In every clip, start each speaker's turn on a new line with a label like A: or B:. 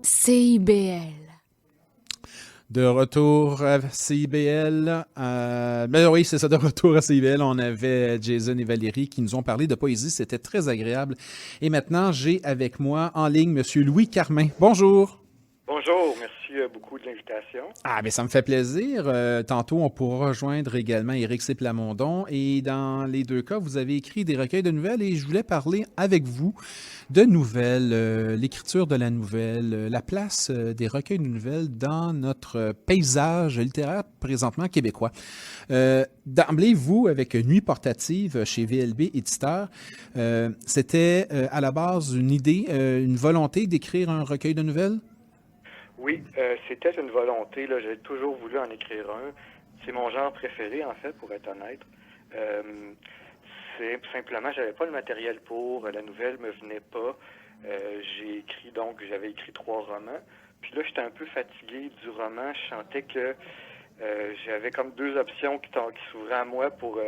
A: CIBL.
B: De retour à CIBL. Ben oui, c'est ça, de retour à CIBL. On avait Jason et Valérie qui nous ont parlé de poésie. C'était très agréable. Et maintenant, j'ai avec moi en ligne Monsieur Louis Carmin. Bonjour.
C: Bonjour, merci beaucoup de l'invitation.
B: Ah, mais ça me fait plaisir. Tantôt, on pourra rejoindre également Éric C. Plamondon. Et dans les deux cas, vous avez écrit des recueils de nouvelles et je voulais parler avec vous de nouvelles, l'écriture de la nouvelle, la place des recueils de nouvelles dans notre paysage littéraire présentement québécois. D'emblée, vous, avec Nuit portative chez VLB Éditeur, c'était à la base une idée, une volonté d'écrire un recueil de nouvelles?
C: Oui, c'était une volonté, là, j'ai toujours voulu en écrire un. C'est mon genre préféré, en fait, pour être honnête. Euh, c'est simplement, j'avais pas le matériel pour, la nouvelle me venait pas. J'avais écrit 3 romans. Puis là, j'étais un peu fatigué du roman. Je sentais que j'avais comme 2 options qui s'ouvraient à moi pour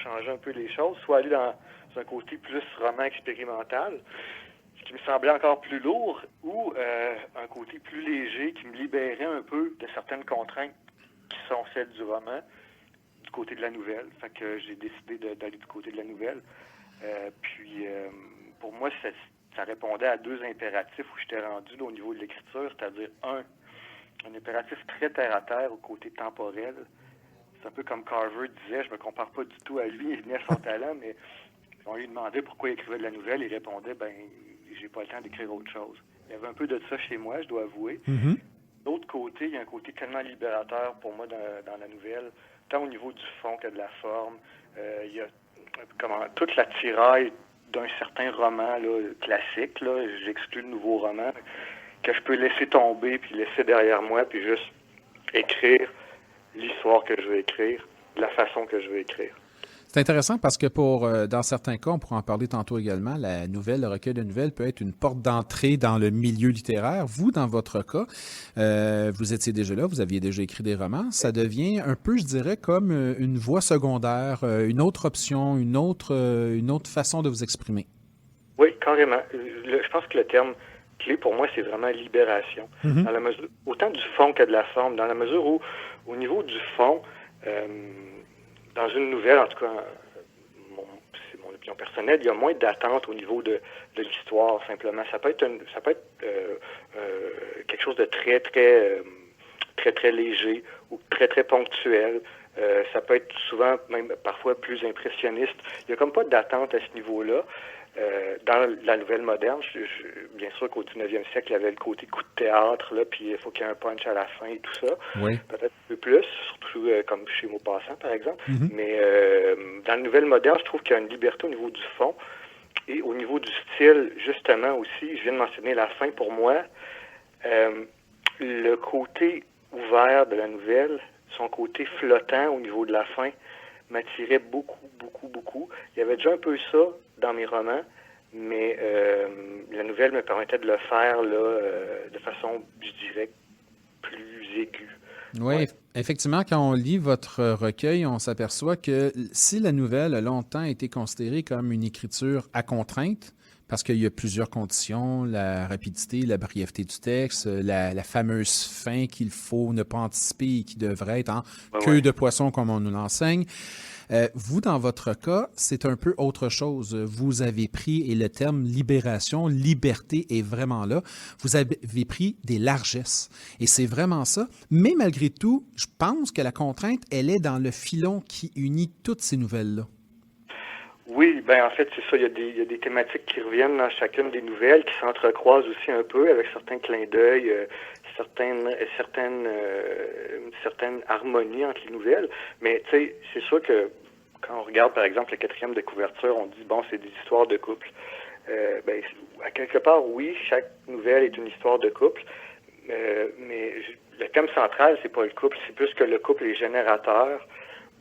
C: changer un peu les choses, soit aller dans un côté plus roman expérimental, ce qui me semblait encore plus lourd, ou un côté plus léger qui me libérait un peu de certaines contraintes qui sont celles du roman, du côté de la nouvelle. Fait que j'ai décidé d'aller du côté de la nouvelle. Pour moi, ça répondait à 2 impératifs où j'étais rendu là, au niveau de l'écriture, c'est-à-dire un impératif très terre-à-terre au côté temporel. C'est un peu comme Carver disait, je me compare pas du tout à lui, il venait à son talent, mais on lui demandait pourquoi il écrivait de la nouvelle, il répondait, j'ai pas le temps d'écrire autre chose. Il y avait un peu de ça chez moi, je dois avouer.
B: Mm-hmm.
C: D'autre côté, il y a un côté tellement libérateur pour moi dans la nouvelle, tant au niveau du fond que de la forme. Il y a toute la tiraille d'un certain roman là, classique, là, j'exclus le nouveau roman, que je peux laisser tomber, puis laisser derrière moi, puis juste écrire l'histoire que je veux écrire, de la façon que je veux écrire.
B: C'est intéressant parce que dans certains cas, on pourra en parler tantôt également, la nouvelle, le recueil de nouvelles peut être une porte d'entrée dans le milieu littéraire. Vous, dans votre cas, vous étiez déjà là, vous aviez déjà écrit des romans. Ça devient un peu, je dirais, comme une voie secondaire, une autre option, une autre façon de vous exprimer.
C: Oui, carrément. Je pense que le terme clé pour moi, c'est vraiment libération.
B: Mm-hmm.
C: Dans la mesure, autant du fond que de la forme, dans la mesure où, au niveau du fond, dans une nouvelle, en tout cas, c'est mon opinion personnelle, il y a moins d'attente au niveau de l'histoire, simplement. Ça peut être quelque chose de très léger ou très ponctuel. Ça peut être souvent, même parfois, plus impressionniste. Il n'y a comme pas d'attente à ce niveau-là. Dans la nouvelle moderne, bien sûr qu'au 19e siècle, il y avait le côté coup de théâtre, là, puis il faut qu'il y ait un punch à la fin et tout ça.
B: Oui.
C: Peut-être un peu plus, surtout comme chez Maupassant, par exemple.
B: Mm-hmm.
C: Mais dans la nouvelle moderne, je trouve qu'il y a une liberté au niveau du fond. Et au niveau du style, justement, aussi, je viens de mentionner la fin pour moi. Le côté ouvert de la nouvelle, son côté flottant au niveau de la fin, m'attirait beaucoup. Il y avait déjà un peu ça dans mes romans, mais la nouvelle me permettait de le faire là, de façon, je dirais, plus aiguë.
B: Oui,
C: Ouais.
B: effectivement, quand on lit votre recueil, on s'aperçoit que si la nouvelle a longtemps été considérée comme une écriture à contrainte, parce qu'il y a plusieurs conditions, la rapidité, la brièveté du texte, la fameuse fin qu'il faut ne pas anticiper et qui devrait être en queue de poisson comme on nous l'enseigne. Vous, dans votre cas, c'est un peu autre chose. Vous avez pris, et le terme libération, liberté est vraiment là, vous avez pris des largesses. Et c'est vraiment ça. Mais malgré tout, je pense que la contrainte, elle est dans le filon qui unit toutes ces nouvelles-là.
C: Oui, en fait, c'est ça. Il y a des thématiques qui reviennent dans chacune des nouvelles, qui s'entrecroisent aussi un peu avec certains clins d'œil, certaines harmonies entre les nouvelles. Mais tu sais, c'est sûr que quand on regarde, par exemple, le 4e de couverture, on dit, bon, c'est des histoires de couple. À quelque part, oui, chaque nouvelle est une histoire de couple, mais le thème central, c'est pas le couple, c'est plus que le couple est générateur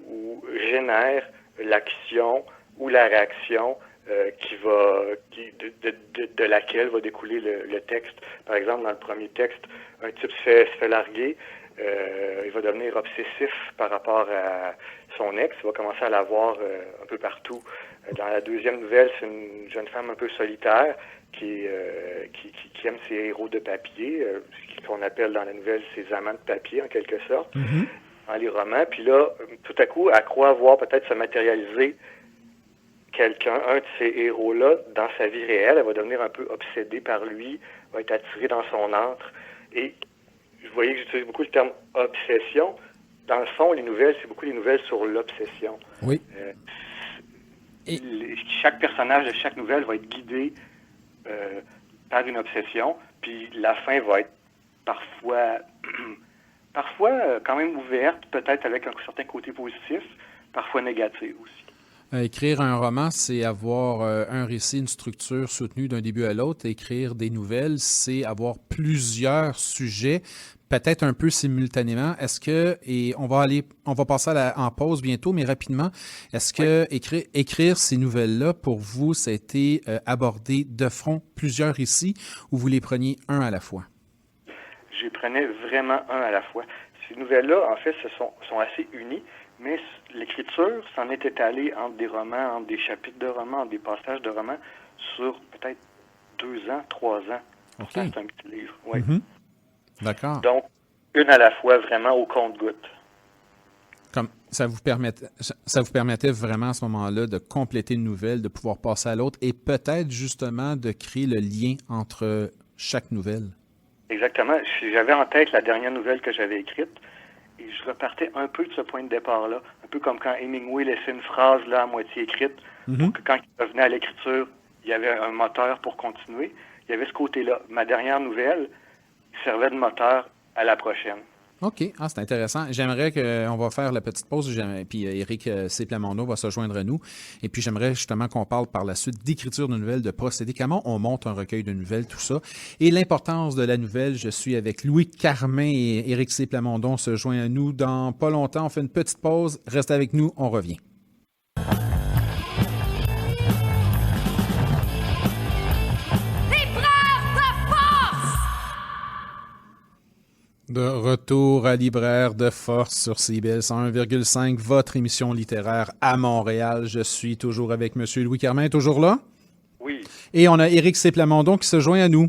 C: ou génère l'action ou la réaction de laquelle va découler le texte. Par exemple, dans le premier texte, un type se fait larguer, il va devenir obsessif par rapport à son ex, il va commencer à la voir un peu partout. Dans la deuxième nouvelle, c'est une jeune femme un peu solitaire qui aime ses héros de papier, ce qu'on appelle dans la nouvelle ses amants de papier en quelque sorte, dans les romans. Puis là, tout à coup, elle croit voir peut-être se matérialiser quelqu'un, un de ces héros-là, dans sa vie réelle. Elle va devenir un peu obsédée par lui, va être attirée dans son antre. Et vous voyez que j'utilise beaucoup le terme obsession. Dans le fond, les nouvelles, c'est beaucoup les nouvelles sur l'obsession.
B: Oui.
C: Chaque personnage de chaque nouvelle va être guidé par une obsession, puis la fin va être parfois quand même ouverte, peut-être avec un certain côté positif, parfois négatif aussi.
B: Écrire un roman, c'est avoir un récit, une structure soutenue d'un début à l'autre. Écrire des nouvelles, c'est avoir plusieurs sujets, peut-être un peu simultanément. Est-ce que, et on va passer en pause bientôt, mais rapidement, est-ce que écrire ces nouvelles-là, pour vous, ça a été abordé de front plusieurs récits, ou vous les preniez un à la fois?
C: Je les prenais vraiment un à la fois. Ces nouvelles-là, en fait, sont assez unies, mais l'écriture s'en est étalée entre des romans, entre des chapitres de romans, entre des passages de romans, sur peut-être 2 ans, 3 ans.
B: Okay.
C: C'est un petit livre, oui.
B: D'accord.
C: Donc, une à la fois, vraiment au compte-gouttes.
B: Comme ça vous permettait vraiment à ce moment-là de compléter une nouvelle, de pouvoir passer à l'autre et peut-être justement de créer le lien entre chaque nouvelle.
C: Exactement. J'avais en tête la dernière nouvelle que j'avais écrite et je repartais un peu de ce point de départ-là. Un peu comme quand Hemingway laissait une phrase là, à moitié écrite, pour que quand il revenait à l'écriture, il y avait un moteur pour continuer. Il y avait ce côté-là. Ma dernière nouvelle servait de moteur à la prochaine.
B: OK. Ah, c'est intéressant. J'aimerais qu'on va faire la petite pause, puis Éric C. Plamondon va se joindre à nous. Et puis, j'aimerais justement qu'on parle par la suite d'écriture de nouvelles, de procédés, comment on monte un recueil de nouvelles, tout ça. Et l'importance de la nouvelle, je suis avec Louis Carmin et Éric C. Plamondon se joint à nous dans pas longtemps. On fait une petite pause. Restez avec nous, on revient. De retour à Libraire de Force sur CIBL 101,5, votre émission littéraire à Montréal. Je suis toujours avec M. Louis Carmin, toujours là?
C: Oui.
B: Et on a Éric C. Plamondon qui se joint à nous.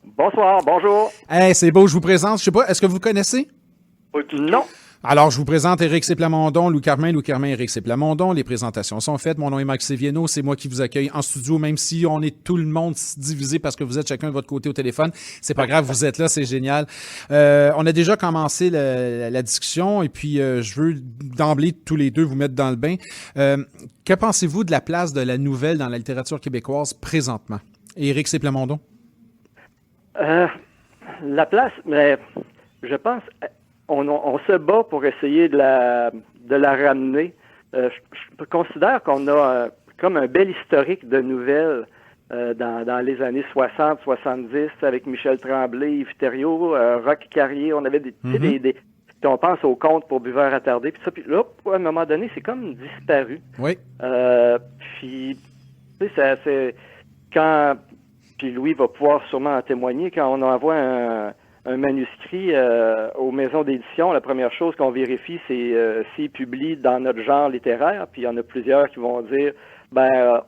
A: Bonsoir, bonjour.
B: Hey, c'est beau, je vous présente. Je sais pas, est-ce que vous connaissez?
A: Non.
B: Alors, je vous présente Éric C. Plamondon, Louis Carmin, Éric C. Plamondon. Les présentations sont faites. Mon nom est Marc Séviano. C'est moi qui vous accueille en studio, même si on est tout le monde divisé parce que vous êtes chacun de votre côté au téléphone. C'est pas grave, vous êtes là, c'est génial. On a déjà commencé la discussion et puis je veux d'emblée tous les deux vous mettre dans le bain. Que pensez-vous de la place de la nouvelle dans la littérature québécoise présentement? Éric C. Plamondon?
A: La place, mais je pense... On se bat pour essayer de la ramener. Je considère qu'on a comme un bel historique de nouvelles dans les années 60, 70, avec Michel Tremblay, Yves Thériault, Roch Carrier. On avait des on pense aux contes pour buveurs attardés. Puis là, à un moment donné, c'est comme disparu.
B: Oui.
A: Puis, tu sais, c'est quand... Puis Louis va pouvoir sûrement en témoigner, quand on envoie un manuscrit aux maisons d'édition, la première chose qu'on vérifie, c'est s'il publie dans notre genre littéraire. Puis il y en a plusieurs qui vont dire,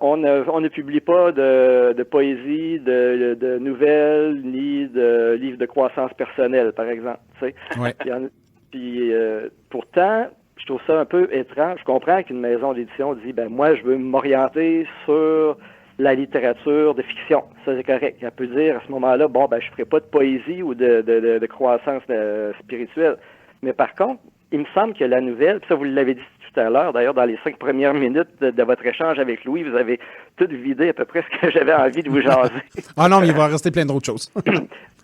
A: on ne publie pas de poésie, de nouvelles, ni de livres de croissance personnelle, par exemple. Tu sais.
B: Ouais.
A: Puis pourtant, je trouve ça un peu étrange. Je comprends qu'une maison d'édition dit, moi, je veux m'orienter sur la littérature de fiction. Ça, c'est correct. Elle peut dire à ce moment-là, je ferai pas de poésie ou de croissance spirituelle. Mais par contre, il me semble que la nouvelle, puis ça, vous l'avez dit tout à l'heure, d'ailleurs, dans les 5 premières minutes de votre échange avec Louis, vous avez tout vidé à peu près ce que j'avais envie de vous jaser.
B: Ah non, mais il va rester plein d'autres choses.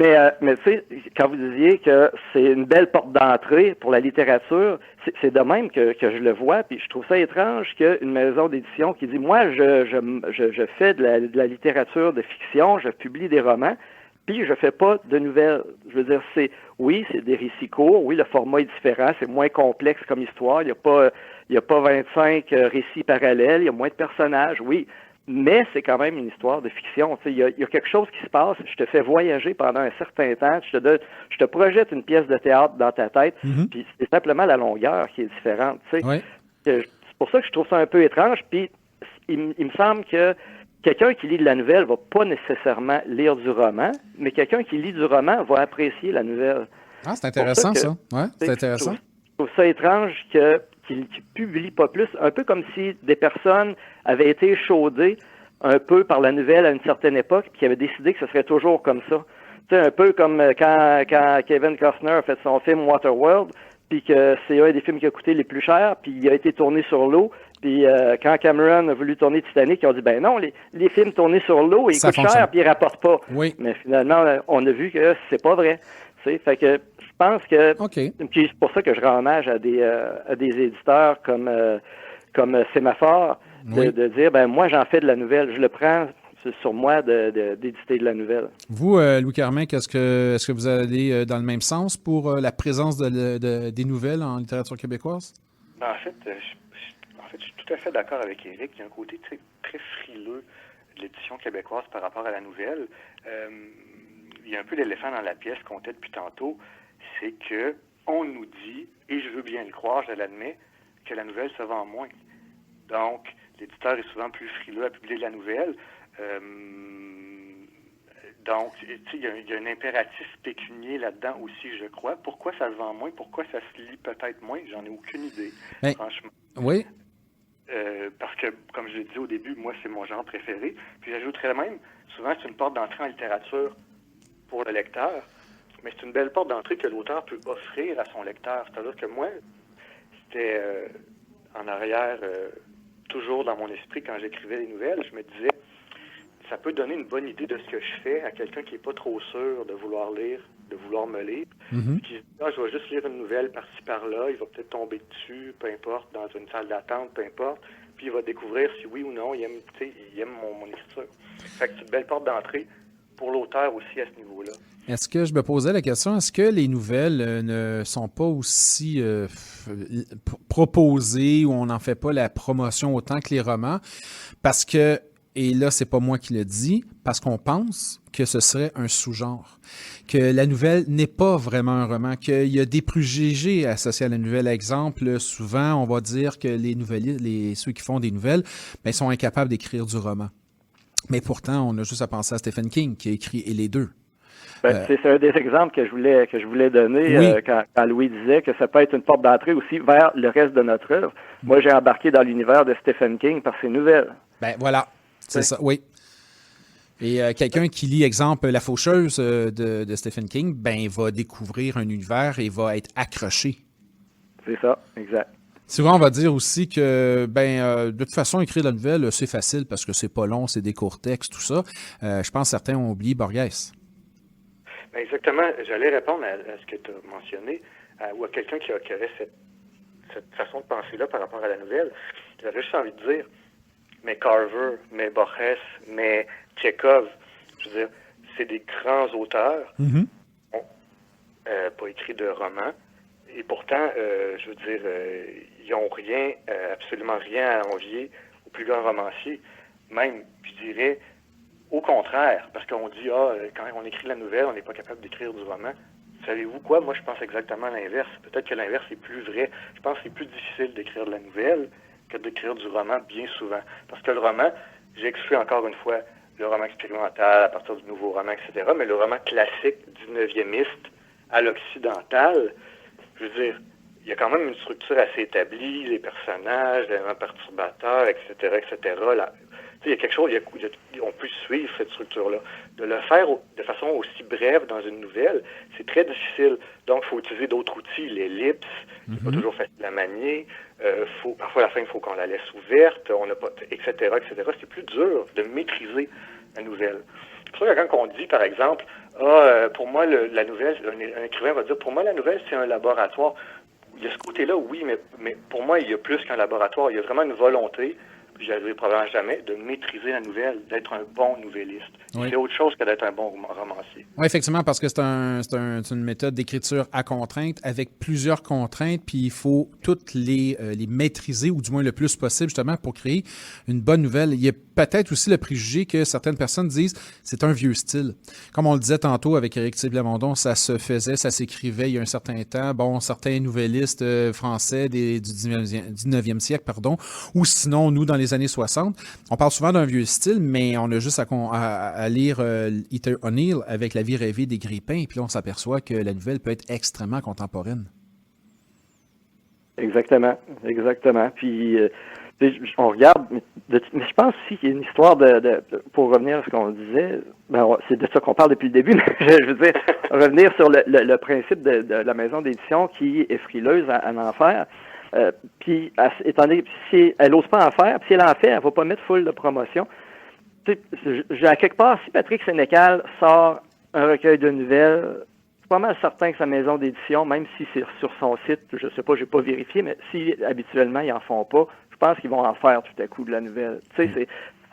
A: mais tu sais, quand vous disiez que c'est une belle porte d'entrée pour la littérature, c'est de même que je le vois, puis je trouve ça étrange qu'une maison d'édition qui dit, moi, je fais de la littérature de fiction, je publie des romans, puis je fais pas de nouvelles. Je veux dire, c'est des récits courts, oui, le format est différent, c'est moins complexe comme histoire, il y a pas 25 récits parallèles, il y a moins de personnages, oui, mais c'est quand même une histoire de fiction. Tu sais, il y a quelque chose qui se passe, je te fais voyager pendant un certain temps, je te projette une pièce de théâtre dans ta tête, puis c'est simplement la longueur qui est différente. Tu sais.
B: Ouais.
A: C'est pour ça que je trouve ça un peu étrange, puis il me semble que quelqu'un qui lit de la nouvelle va pas nécessairement lire du roman, mais quelqu'un qui lit du roman va apprécier la nouvelle.
B: Ah, c'est intéressant, ça. Ouais, c'est intéressant.
A: Je trouve ça étrange qu'il ne publie pas plus, un peu comme si des personnes avaient été échaudées un peu par la nouvelle à une certaine époque, puis qui avaient décidé que ce serait toujours comme ça. Tu sais, un peu comme quand Kevin Costner a fait son film Waterworld, puis que c'est un des films qui a coûté les plus chers, puis il a été tourné sur l'eau. Puis quand Cameron a voulu tourner Titanic, ils ont dit, ben non, les films tournés sur l'eau, ils coûtent cher, puis ils rapportent pas.
B: Oui.
A: Mais finalement, on a vu que c'est pas vrai. T'sais, fait que je pense que puis c'est pour ça que je rends hommage à des éditeurs comme Sémaphore, de dire, ben moi, j'en fais de la nouvelle. Je le prends sur moi d'éditer de la nouvelle.
B: Vous, Louis Carmin, est-ce que vous allez dans le même sens pour la présence des nouvelles en littérature québécoise?
C: Ben, en fait, je suis tout à fait d'accord avec Éric. Il y a un côté très frileux de l'édition québécoise par rapport à la nouvelle. Il y a un peu l'éléphant dans la pièce qu'on était depuis tantôt, c'est que on nous dit, et je veux bien le croire, je l'admets, que la nouvelle se vend moins. Donc, l'éditeur est souvent plus frileux à publier de la nouvelle. Donc, il y a un impératif pécunier là-dedans aussi, je crois. Pourquoi ça se vend moins? Pourquoi ça se lit peut-être moins? J'en ai aucune idée, franchement.
B: Oui.
C: Parce que, comme je l'ai dit au début, moi, c'est mon genre préféré. Puis j'ajouterais même, souvent, c'est une porte d'entrée en littérature pour le lecteur, mais c'est une belle porte d'entrée que l'auteur peut offrir à son lecteur. C'est-à-dire que moi, c'était en arrière, toujours dans mon esprit, quand j'écrivais des nouvelles, je me disais, ça peut donner une bonne idée de ce que je fais à quelqu'un qui n'est pas trop sûr de vouloir lire, de vouloir me lire, qui se dit, je vais juste lire une nouvelle par-ci, par-là, il va peut-être tomber dessus, peu importe, dans une salle d'attente, peu importe, puis il va découvrir si oui ou non, il aime mon écriture. Fait que c'est une belle porte d'entrée pour l'auteur aussi à ce niveau-là.
B: Est-ce que je me posais la question, est-ce que les nouvelles ne sont pas aussi proposées ou on n'en fait pas la promotion autant que les romans? Parce que, et là, c'est pas moi qui le dis, parce qu'on pense que ce serait un sous-genre, que la nouvelle n'est pas vraiment un roman, qu'il y a des préjugés associés à la nouvelle. Exemple, souvent, on va dire que ceux qui font des nouvelles, ben, sont incapables d'écrire du roman. Mais pourtant, on a juste à penser à Stephen King, qui a écrit « Et les deux ».
A: C'est un des exemples que je voulais donner quand Louis disait que ça peut être une porte d'entrée aussi vers le reste de notre œuvre. Moi, j'ai embarqué dans l'univers de Stephen King par ses nouvelles.
B: Ben voilà, c'est ça, oui. Et quelqu'un qui lit, exemple, La Faucheuse de Stephen King, ben va découvrir un univers et va être accroché. C'est
A: ça, exact.
B: Souvent, on va dire aussi que, de toute façon, écrire la nouvelle, c'est facile parce que c'est pas long, c'est des courts textes, tout ça. Je pense que certains ont oublié Borges.
C: Exactement. J'allais répondre à ce que tu as mentionné, ou à quelqu'un qui aurait cette façon de penser-là par rapport à la nouvelle. J'avais juste envie de dire, mais Carver, mais Borges, mais Tchekhov, je veux dire, c'est des grands auteurs, pas écrit de romans, et pourtant, je veux dire, ils n'ont absolument rien à envier aux plus grands romanciers. Même, je dirais, au contraire, parce qu'on dit, quand on écrit la nouvelle, on n'est pas capable d'écrire du roman. Savez-vous quoi? Moi, je pense exactement l'inverse. Peut-être que l'inverse est plus vrai. Je pense que c'est plus difficile d'écrire de la nouvelle que d'écrire du roman bien souvent. Parce que le roman, j'exclus encore une fois le roman expérimental à partir du nouveau roman, etc., mais le roman classique 19e à l'occidental, je veux dire, il y a quand même une structure assez établie, les personnages, les éléments perturbateurs, etc., etc., là. Il y a quelque chose, on peut suivre cette structure-là. De le faire de façon aussi brève dans une nouvelle, c'est très difficile. Donc, il faut utiliser d'autres outils, l'ellipse, c'est pas toujours facile à manier. Parfois, à la fin, il faut qu'on la laisse ouverte, on n'a pas, etc., etc. C'est plus dur de maîtriser la nouvelle. C'est pour ça que quand on dit, par exemple, pour moi, la nouvelle, un écrivain va dire, pour moi, la nouvelle, c'est un laboratoire. Il y a ce côté-là, oui, mais pour moi, il y a plus qu'un laboratoire. Il y a vraiment une volonté, puis j'arriverai probablement jamais, de maîtriser la nouvelle, d'être un bon nouvelliste. Oui. C'est autre chose que d'être un bon romancier.
B: Oui, effectivement, parce que c'est une méthode d'écriture à contrainte, avec plusieurs contraintes, puis il faut toutes les maîtriser, ou du moins le plus possible, justement, pour créer une bonne nouvelle. Il y a peut-être aussi le préjugé que certaines personnes disent c'est un vieux style. Comme on le disait tantôt avec Éric Blamondon, ça se faisait, ça s'écrivait il y a un certain temps. Bon, certains nouvellistes français du 19e siècle, ou sinon, nous, dans les les années 60. On parle souvent d'un vieux style, mais on a juste à lire Heather O'Neill avec La vie rêvée des Grippins, puis là, on s'aperçoit que la nouvelle peut être extrêmement contemporaine.
A: Exactement. Puis, on regarde, mais je pense aussi qu'il y a une histoire pour revenir à ce qu'on disait, c'est de ça qu'on parle depuis le début, mais je veux dire, revenir sur le principe de la maison d'édition qui est frileuse à en faire. Puis, étant donné, si elle n'ose pas en faire, puis si elle en fait, elle ne va pas mettre full de promotion. J'ai à quelque part, si Patrick Sénécal sort un recueil de nouvelles, je suis pas mal certain que sa maison d'édition, même si c'est sur son site, je sais pas, j'ai pas vérifié, mais si habituellement ils en font pas, je pense qu'ils vont en faire tout à coup de la nouvelle. Tu sais, c'est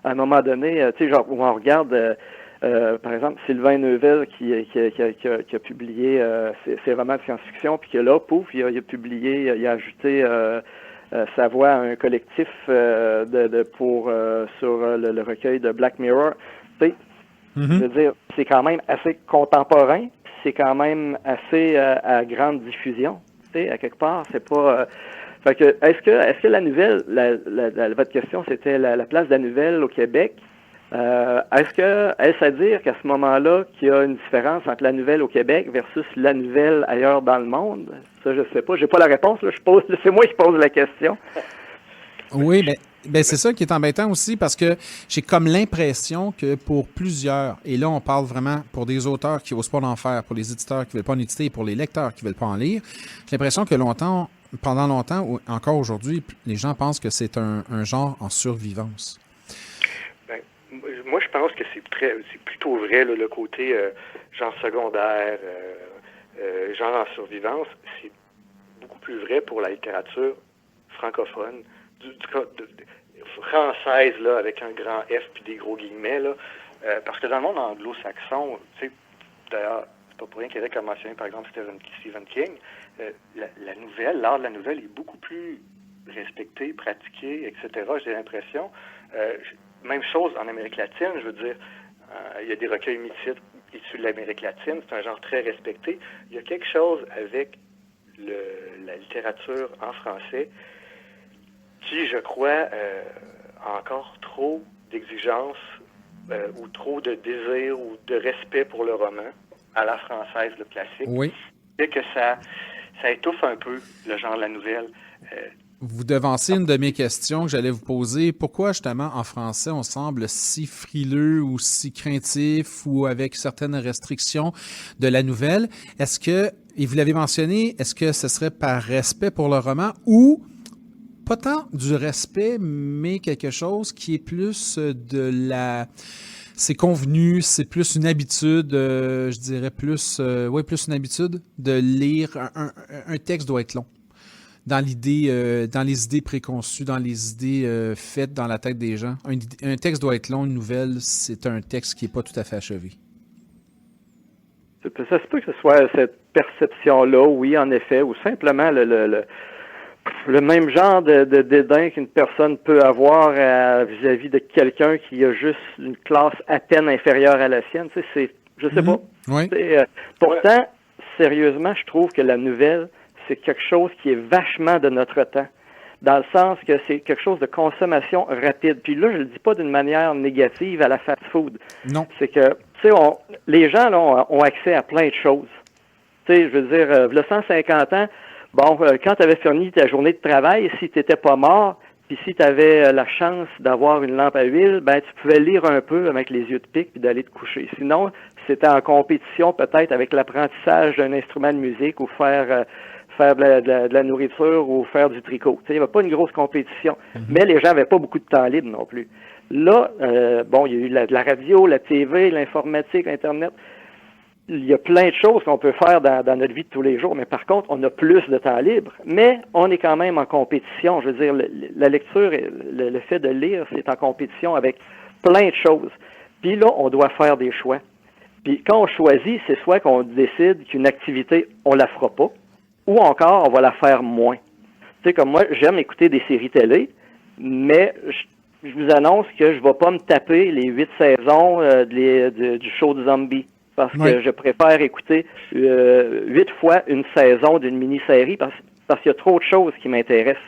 A: à un moment donné, tu sais, genre où on regarde, par exemple, Sylvain Neuvel qui a publié ses romans de science-fiction, puis que là, pouf, il a publié, il a ajouté sa voix à un collectif sur le recueil de Black Mirror. Tu sais, je veux dire, c'est quand même assez contemporain, c'est quand même assez à grande diffusion. Tu sais, à quelque part, c'est pas. Fait que est-ce que la nouvelle, votre question, c'était la place de la nouvelle au Québec. Est-ce à dire qu'à ce moment-là, qu'il y a une différence entre la nouvelle au Québec versus la nouvelle ailleurs dans le monde? Ça, je sais pas. J'ai pas la réponse. Là. C'est moi qui pose la question.
B: Oui, ben c'est ça qui est embêtant aussi parce que j'ai comme l'impression que pour plusieurs, et là on parle vraiment pour des auteurs qui n'osent pas en faire, pour les éditeurs qui ne veulent pas en éditer, pour les lecteurs qui ne veulent pas en lire, j'ai l'impression que pendant longtemps, ou encore aujourd'hui, les gens pensent que c'est un genre en survivance.
C: Moi, je pense que c'est plutôt vrai, là, le côté genre secondaire, genre en survivance. C'est beaucoup plus vrai pour la littérature francophone, française, là, avec un grand F puis des gros guillemets, là, parce que dans le monde anglo-saxon, tu sais, d'ailleurs, c'est pas pour rien qu'Éric a mentionné, par exemple, Stephen King, l'art de la nouvelle est beaucoup plus respecté, pratiqué, etc., j'ai l'impression. Même chose en Amérique latine, je veux dire, il y a des recueils mythiques issus de l'Amérique latine, c'est un genre très respecté. Il y a quelque chose avec la littérature en français qui, je crois, a encore trop d'exigences ou trop de désir ou de respect pour le roman à la française, le classique.
B: Oui.
C: Et que ça étouffe un peu le genre de la nouvelle.
B: Vous devancez une de mes questions que j'allais vous poser. Pourquoi, justement, en français, on semble si frileux ou si craintif ou avec certaines restrictions de la nouvelle? Est-ce que, et vous l'avez mentionné, est-ce que ce serait par respect pour le roman ou pas tant du respect, mais quelque chose qui est plus c'est convenu, c'est plus une habitude, je dirais plus une habitude de lire. Un texte doit être long. Dans les idées préconçues, dans les idées faites dans la tête des gens. Un texte doit être long, une nouvelle, c'est un texte qui n'est pas tout à fait achevé.
A: Ça se peut que ce soit cette perception-là, oui, en effet, ou simplement le même genre de dédain qu'une personne peut avoir vis-à-vis de quelqu'un qui a juste une classe à peine inférieure à la sienne. Tu sais, je sais pas.
B: Oui.
A: Pourtant, sérieusement, je trouve que la nouvelle, c'est quelque chose qui est vachement de notre temps, dans le sens que c'est quelque chose de consommation rapide. Puis là, je le dis pas d'une manière négative à la fast-food.
B: Non.
A: C'est que, tu sais, les gens là, ont accès à plein de choses. Tu sais, je veux dire, il y a 150 ans, bon, quand tu avais fini ta journée de travail, si tu n'étais pas mort, puis si tu avais la chance d'avoir une lampe à huile, ben tu pouvais lire un peu avec les yeux de pique puis d'aller te coucher. Sinon, c'était en compétition peut-être avec l'apprentissage d'un instrument de musique ou faire de la nourriture ou faire du tricot. Il n'y avait pas une grosse compétition. Mais les gens n'avaient pas beaucoup de temps libre non plus. Là, il y a eu la radio, la TV, l'informatique, Internet. Il y a plein de choses qu'on peut faire dans notre vie de tous les jours, mais par contre, on a plus de temps libre, mais on est quand même en compétition. Je veux dire, la lecture, le fait de lire, c'est en compétition avec plein de choses. Puis là, on doit faire des choix. Puis quand on choisit, c'est soit qu'on décide qu'une activité, on la fera pas, ou encore, on va la faire moins. Tu sais, comme moi, j'aime écouter des séries télé, mais je vous annonce que je ne vais pas me taper les 8 saisons du show de Zombie. Parce que je préfère écouter 8 fois une saison d'une mini-série parce qu'il y a trop de choses qui m'intéressent.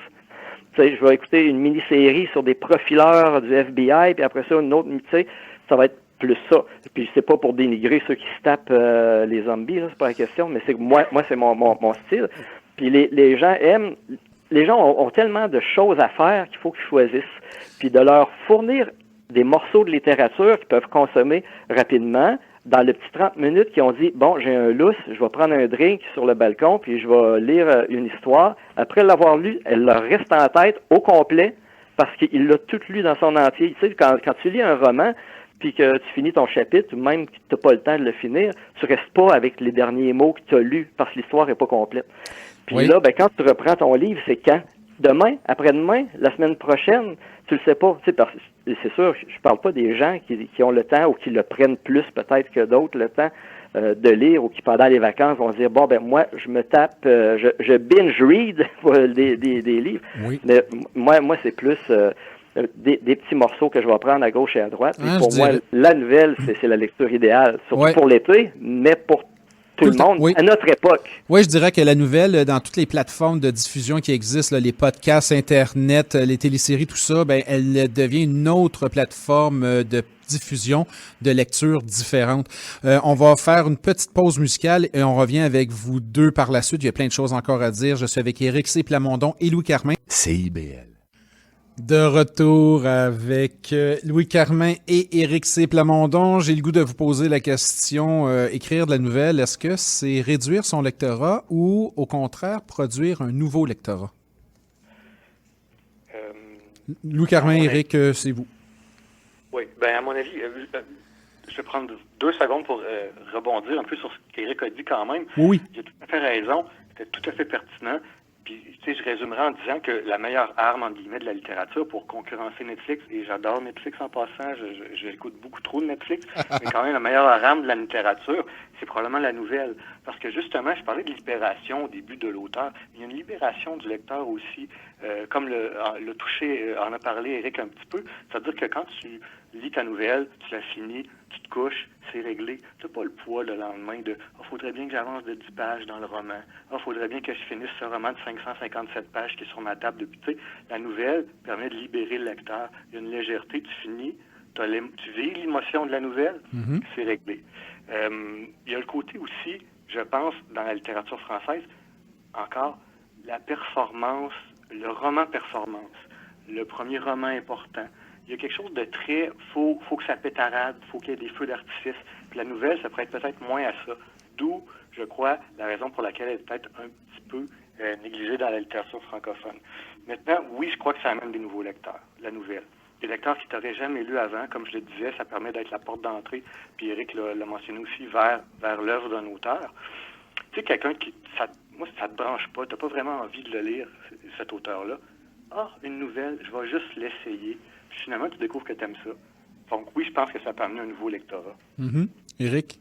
A: Tu sais, je vais écouter une mini-série sur des profileurs du FBI, puis après ça, une autre, tu sais, ça va être plus ça. Puis c'est pas pour dénigrer ceux qui se tapent les zombies, là, c'est pas la question, mais c'est que moi c'est mon style. Puis les gens aiment, les gens ont tellement de choses à faire qu'il faut qu'ils choisissent. Puis de leur fournir des morceaux de littérature qu'ils peuvent consommer rapidement, dans les petits 30 minutes qui ont dit, bon, j'ai un lousse, je vais prendre un drink sur le balcon, puis je vais lire une histoire. Après l'avoir lu, elle leur reste en tête au complet, parce qu'il l'a tout lu dans son entier. Tu sais, quand tu lis un roman, puis que tu finis ton chapitre, ou même que tu n'as pas le temps de le finir, tu restes pas avec les derniers mots que tu as lus, parce que l'histoire n'est pas complète. Puis là, ben, quand tu reprends ton livre, c'est quand? Demain, après-demain, la semaine prochaine, tu le sais pas. Tu sais, parce que c'est sûr, je parle pas des gens qui ont le temps ou qui le prennent plus peut-être que d'autres, le temps de lire, ou qui pendant les vacances vont se dire, bon, ben moi, je me tape, je binge-read des livres.
B: Oui.
A: Mais moi c'est plus des petits morceaux que je vais prendre à gauche et à droite. Et pour moi, la nouvelle, c'est la lecture idéale, surtout pour l'été, mais pour tout le monde, à notre époque.
B: Oui, je dirais que la nouvelle, dans toutes les plateformes de diffusion qui existent, là, les podcasts, Internet, les téléséries, tout ça, ben, elle devient une autre plateforme de diffusion, de lecture différente. On va faire une petite pause musicale et on revient avec vous deux par la suite. Il y a plein de choses encore à dire. Je suis avec Éric C. Plamondon et Louis Carmin.
D: CIBL.
B: De retour avec Louis Carmin et Éric C. Plamondon. J'ai le goût de vous poser la question, écrire de la nouvelle, est-ce que c'est réduire son lectorat ou, au contraire, produire un nouveau lectorat? Louis Carmin, Éric, c'est vous.
C: Oui, bien, à mon avis, je vais prendre 2 secondes pour rebondir un peu sur ce qu'Éric a dit quand même.
B: Oui.
C: Il a tout à fait raison, c'était tout à fait pertinent. Puis, tu sais, je résumerai en disant que la meilleure arme, entre guillemets, de la littérature pour concurrencer Netflix, et j'adore Netflix en passant, j'écoute beaucoup trop de Netflix, mais quand même, la meilleure arme de la littérature, c'est probablement la nouvelle. Parce que, justement, je parlais de libération au début de l'auteur, mais il y a une libération du lecteur aussi, comme le touché en a parlé Éric un petit peu, c'est-à-dire que quand tu lis ta nouvelle, tu la finis, tu te couches, c'est réglé. Tu n'as pas le poids le lendemain de « Ah, faudrait bien que j'avance de 10 pages dans le roman. Ah, faudrait bien que je finisse ce roman de 557 pages qui est sur ma table depuis. » Tu sais, la nouvelle permet de libérer le lecteur. Il y a une légèreté, tu finis, tu vis l'émotion de la nouvelle, c'est réglé. Il y a le côté aussi, je pense, dans la littérature française, encore, la performance, le roman performance, le premier roman important. Il y a quelque chose de très... faut que ça pétarade, faut qu'il y ait des feux d'artifice. Puis la nouvelle, ça prête peut-être moins à ça. D'où, je crois, la raison pour laquelle elle est peut-être un petit peu négligée dans la littérature francophone. Maintenant, oui, je crois que ça amène des nouveaux lecteurs, la nouvelle. Des lecteurs qui t'auraient jamais lu avant, comme je le disais, ça permet d'être la porte d'entrée, puis Éric l'a mentionné aussi, vers l'œuvre d'un auteur. Tu sais, quelqu'un qui... moi, ça te branche pas, t'as pas vraiment envie de le lire, cet auteur-là. Ah, une nouvelle, je vais juste l'essayer. Puis finalement, tu découvres que tu aimes ça. Donc oui, je pense que ça peut amener un nouveau lectorat.
B: Éric?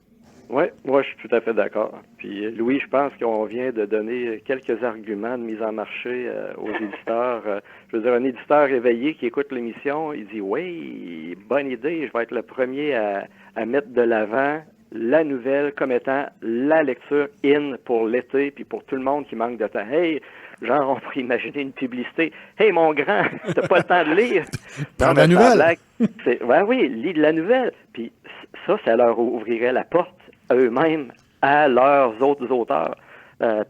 A: Oui, moi je suis tout à fait d'accord. Puis Louis, je pense qu'on vient de donner quelques arguments de mise en marché aux éditeurs. Je veux dire, un éditeur éveillé qui écoute l'émission, il dit « Oui, bonne idée, je vais être le premier à mettre de l'avant la nouvelle comme étant la lecture in pour l'été, puis pour tout le monde qui manque de temps. Hey, genre, on pourrait imaginer une publicité. Hey, mon grand, t'as pas le temps de lire.
B: Prends la nouvelle.
A: Oui, lis de la nouvelle. Puis ça leur ouvrirait la porte à eux-mêmes, à leurs autres auteurs,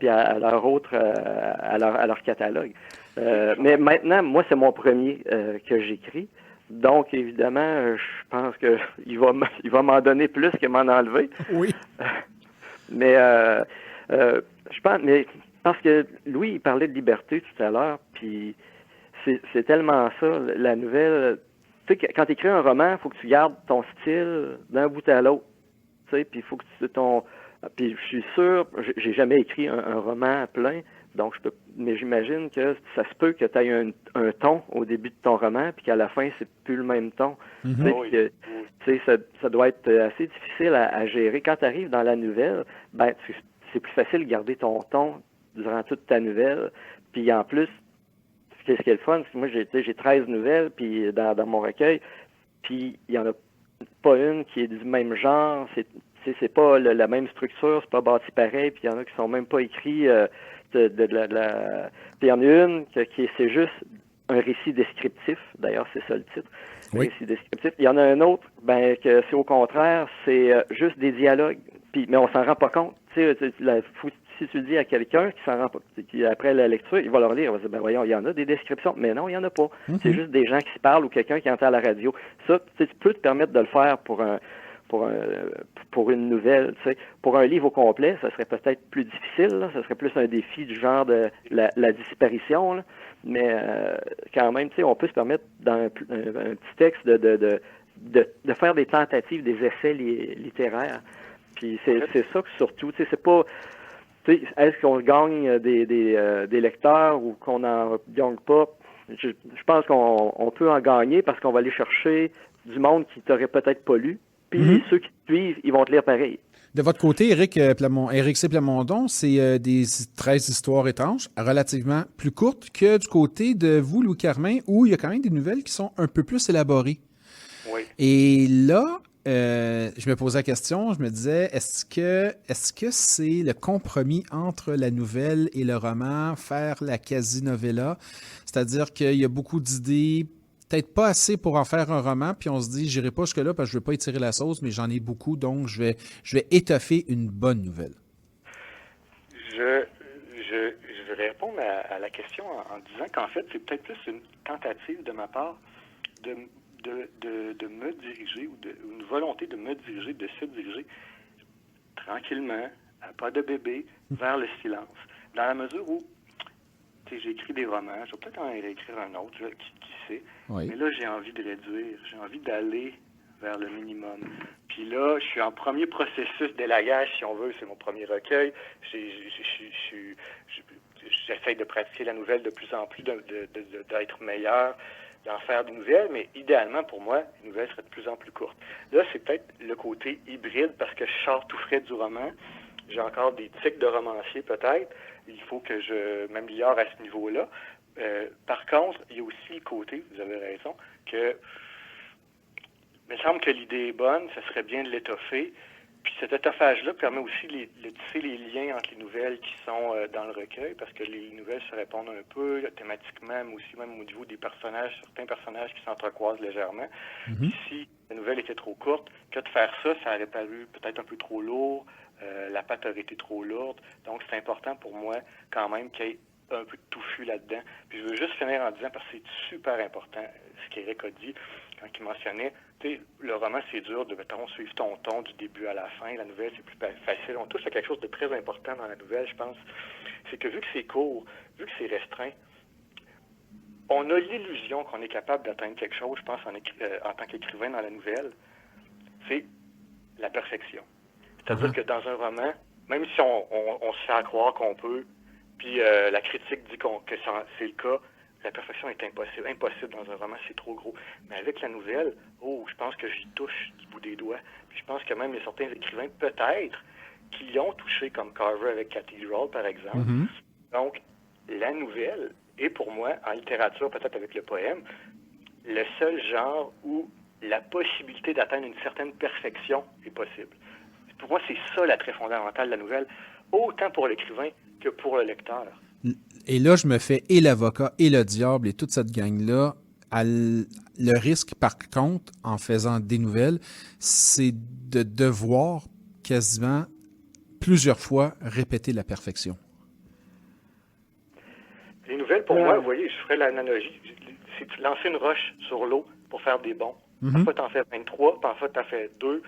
A: puis à leur catalogue. Mais maintenant, moi, c'est mon premier que j'écris. Donc, évidemment, je pense qu'il va m'en donner plus que m'en enlever.
B: Oui.
A: Mais je pense, parce que Louis, il parlait de liberté tout à l'heure, puis c'est tellement ça, la nouvelle. Tu sais, quand tu écris un roman, il faut que tu gardes ton style d'un bout à l'autre. Tu sais, puis il faut que puis je suis sûr, j'ai jamais écrit un roman plein, donc mais j'imagine que ça se peut que tu aies un ton au début de ton roman, puis qu'à la fin, c'est plus le même ton. Tu sais, ça doit être assez difficile à gérer. Quand tu arrives dans la nouvelle, ben c'est plus facile de garder ton ton durant toute ta nouvelle. Puis en plus, ce qui est le fun, c'est que moi, j'ai 13 nouvelles puis dans mon recueil, puis il y en a pas une qui est du même genre, c'est pas la même structure, c'est pas bâti pareil, puis il y en a qui sont même pas écrits puis il y en a une qui c'est juste un récit descriptif. D'ailleurs, c'est ça le titre. Un
B: Oui.
A: récit descriptif. Il y en a un autre, que c'est au contraire, c'est juste des dialogues. Mais on s'en rend pas compte. Si tu dis à quelqu'un qui s'en rend pas, qui après la lecture, il va leur lire, il va dire, voyons, il y en a des descriptions, mais non, il y en a pas. C'est juste des gens qui se parlent ou quelqu'un qui entend à la radio. Ça, tu peux te permettre de le faire pour une nouvelle. Pour un livre au complet, ça serait peut-être plus difficile. Là. Ça serait plus un défi du genre de la disparition. Là. Mais quand même, on peut se permettre dans un petit texte de faire des tentatives, des essais littéraires. Puis c'est ça que surtout, c'est pas. Est-ce qu'on gagne des lecteurs ou qu'on n'en gagne pas? Je pense qu'on peut en gagner parce qu'on va aller chercher du monde qui t'aurait peut-être pas lu. Puis ceux qui te suivent, ils vont te lire pareil.
B: De votre côté, Éric C. Plamondon, c'est des 13 histoires étranges, relativement plus courtes que du côté de vous, Louis Carmin, où il y a quand même des nouvelles qui sont un peu plus élaborées.
C: Oui.
B: Et là, je me posais la question, je me disais, est-ce que c'est le compromis entre la nouvelle et le roman, faire la quasi-novella? C'est-à-dire qu'il y a beaucoup d'idées, peut-être pas assez pour en faire un roman, puis on se dit, j'irai pas jusque-là parce que je veux pas étirer la sauce, mais j'en ai beaucoup, donc je vais étoffer une bonne nouvelle.
C: Je vais répondre à la question en disant qu'en fait, c'est peut-être plus une tentative de ma part de me diriger ou une volonté de me diriger, de se diriger tranquillement, à pas de bébé, vers le silence. Dans la mesure où j'ai écrit des romans, je vais peut-être en réécrire un autre, qui sait,
B: Oui.
C: mais là, j'ai envie de réduire, j'ai envie d'aller vers le minimum. Puis là, je suis en premier processus d'élagage, si on veut, c'est mon premier recueil. J'essaie de pratiquer la nouvelle de plus en plus, d'être meilleur, d'en faire des nouvelles, mais idéalement, pour moi, les nouvelles seraient de plus en plus courtes. Là, c'est peut-être le côté hybride, parce que je sors tout frais du roman. J'ai encore des tics de romancier, peut-être. Il faut que je m'améliore à ce niveau-là. Par contre, il y a aussi le côté, vous avez raison, que il me semble que l'idée est bonne, ça serait bien de l'étoffer. Puis cet étoffage-là permet aussi de tisser les liens entre les nouvelles qui sont dans le recueil, parce que les nouvelles se répondent un peu thématiquement, mais aussi même au niveau des personnages, certains personnages qui s'entrecroisent légèrement. Puis si la nouvelle était trop courte, que de faire ça, ça aurait paru peut-être un peu trop lourd, la patte aurait été trop lourde. Donc c'est important pour moi quand même qu'il y ait un peu de touffu là-dedans. Puis je veux juste finir en disant, parce que c'est super important ce qu'Éric a dit quand il mentionnait, le roman, c'est dur de, mettons, suivre ton ton du début à la fin. La nouvelle, c'est plus facile. On touche à quelque chose de très important dans la nouvelle, je pense. C'est que vu que c'est court, vu que c'est restreint, on a l'illusion qu'on est capable d'atteindre quelque chose, je pense, en tant qu'écrivain dans la nouvelle. C'est la perfection. C'est-à-dire que dans un roman, même si on se fait à croire qu'on peut, puis la critique dit que c'est le cas, la perfection est impossible. Impossible dans un roman, c'est trop gros. Mais avec la nouvelle, je pense que j'y touche du bout des doigts. Puis je pense que même il y a certains écrivains, peut-être, qui y ont touché, comme Carver avec Cathedral, par exemple. Donc, la nouvelle est pour moi, en littérature, peut-être avec le poème, le seul genre où la possibilité d'atteindre une certaine perfection est possible. Pour moi, c'est ça l'attrait fondamental de la nouvelle, autant pour l'écrivain que pour le lecteur.
B: Et là, je me fais et l'avocat et le diable et toute cette gang-là. Le risque, par contre, en faisant des nouvelles, c'est de devoir quasiment plusieurs fois répéter la perfection.
C: Les nouvelles, pour moi, vous voyez, je ferais l'analogie, c'est lancer une roche sur l'eau pour faire des bonds. Parfois, tu en fais 23, parfois, tu en fais 2,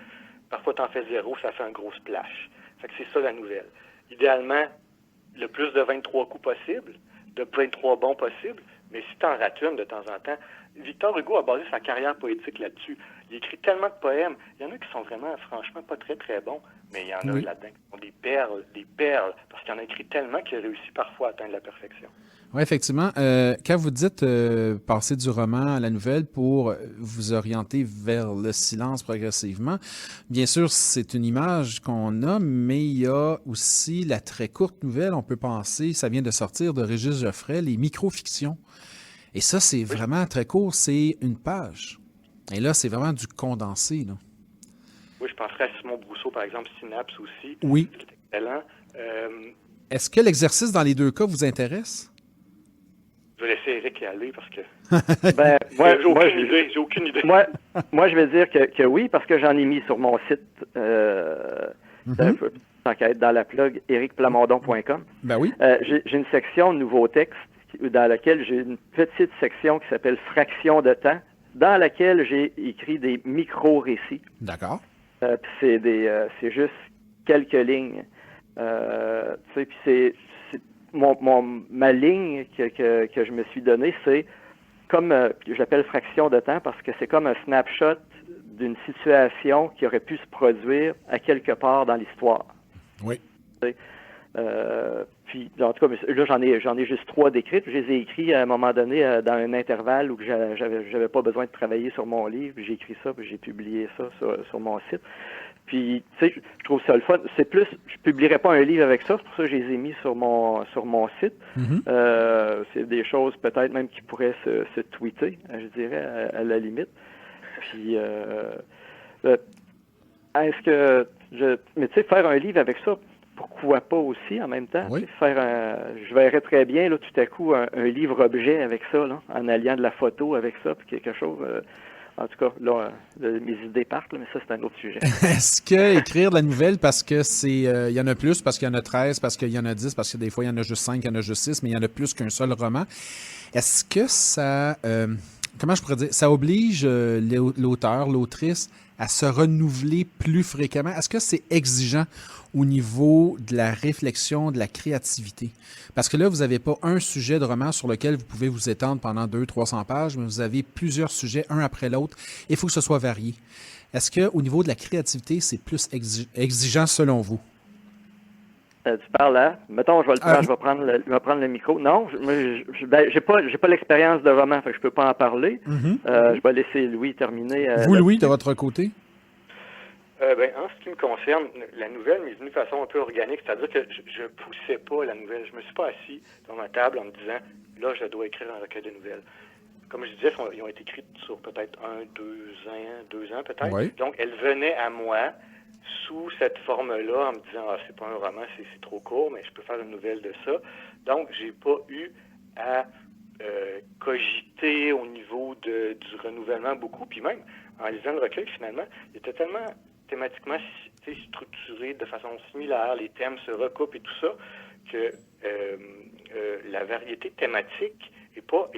C: parfois, tu en fais 0, ça fait un gros splash. Fait que c'est ça la nouvelle. Idéalement, le plus de 23 coups possible, de 23 bons possibles, mais si tu en rates une de temps en temps, Victor Hugo a basé sa carrière poétique là-dessus. Il écrit tellement de poèmes. Il y en a qui sont vraiment, franchement, pas très, très bons, mais il y en a là-dedans qui sont des perles, parce qu'il en a écrit tellement qu'il a réussi parfois à atteindre la perfection.
B: Oui, effectivement. Quand vous dites passer du roman à la nouvelle pour vous orienter vers le silence progressivement, bien sûr, c'est une image qu'on a, mais il y a aussi la très courte nouvelle. On peut penser, ça vient de sortir de Régis Geoffrey, les micro-fictions. Et ça, c'est vraiment très court, c'est une page. Et là, c'est vraiment du condensé, là.
C: Oui, je penserais à Simon Brousseau, par exemple, Synapse aussi.
B: Oui.
C: C'est excellent.
B: Est-ce que l'exercice dans les deux cas vous intéresse?
C: Je vais laisser Éric y aller parce que
A: Ben,
C: j'ai aucune idée.
A: Moi, je vais dire que oui, parce que j'en ai mis sur mon site, tant qu'à être dans la plug, ericplamondon.com.
B: Ben oui.
A: J'ai une section nouveaux textes dans laquelle j'ai une petite section qui s'appelle Fraction de temps, dans laquelle j'ai écrit des micro-récits.
B: D'accord.
A: Puis c'est juste quelques lignes. Puis ma ligne que je me suis donnée, c'est comme, je l'appelle fraction de temps parce que c'est comme un snapshot d'une situation qui aurait pu se produire à quelque part dans l'histoire.
B: Oui.
A: Puis, en tout cas, là, j'en ai juste 3 décrites. Je les ai écrits à un moment donné dans un intervalle où j'avais pas besoin de travailler sur mon livre. J'ai écrit ça, puis j'ai publié ça sur mon site. Puis, tu sais, je trouve ça le fun. C'est plus, je publierais pas un livre avec ça, c'est pour ça que je les ai mis sur mon site. C'est des choses peut-être même qui pourraient se tweeter, je dirais, à la limite. Puis, est-ce que mais tu sais, faire un livre avec ça, pourquoi pas aussi en même temps?
B: Oui.
A: Je verrais très bien, là, tout à coup, un livre-objet avec ça, là, en alliant de la photo avec ça, puis quelque chose. En tout cas, là, mes idées partent, là, mais ça, c'est un autre sujet.
B: Est-ce que écrire de la nouvelle parce que il y en a plus, parce qu'il y en a 13, parce qu'il y en a 10, parce que des fois, il y en a juste 5, il y en a juste 6, mais il y en a plus qu'un seul roman. Est-ce que ça, comment je pourrais dire, ça oblige l'auteur, l'autrice à se renouveler plus fréquemment? Est-ce que c'est exigeant au niveau de la réflexion, de la créativité? Parce que là, vous n'avez pas un sujet de roman sur lequel vous pouvez vous étendre pendant 200-300 pages, mais vous avez plusieurs sujets, un après l'autre. Il faut que ce soit varié. Est-ce qu'au niveau de la créativité, c'est plus exigeant selon vous?
A: Tu parles là. Mettons, je vais prendre le micro. Non, j'ai pas l'expérience de roman, fait que je peux pas en parler. Je vais laisser Louis terminer.
B: Vous, Louis, de votre côté?
C: En ce qui me concerne, la nouvelle m'est venue de façon un peu organique, c'est-à-dire que je poussais pas la nouvelle. Je me suis pas assis dans ma table en me disant, là, je dois écrire un recueil de nouvelles. Comme je disais, ils ont été écrites sur peut-être 2 ans peut-être.
B: Oui.
C: Donc, elles venaient à moi sous cette forme-là en me disant, c'est pas un roman, c'est trop court, mais je peux faire une nouvelle de ça. Donc, j'ai pas eu à cogiter au niveau du renouvellement beaucoup. Puis même, en lisant le recueil, finalement, il était tellement thématiquement structuré de façon similaire, les thèmes se recoupent et tout ça, que la variété thématique est pas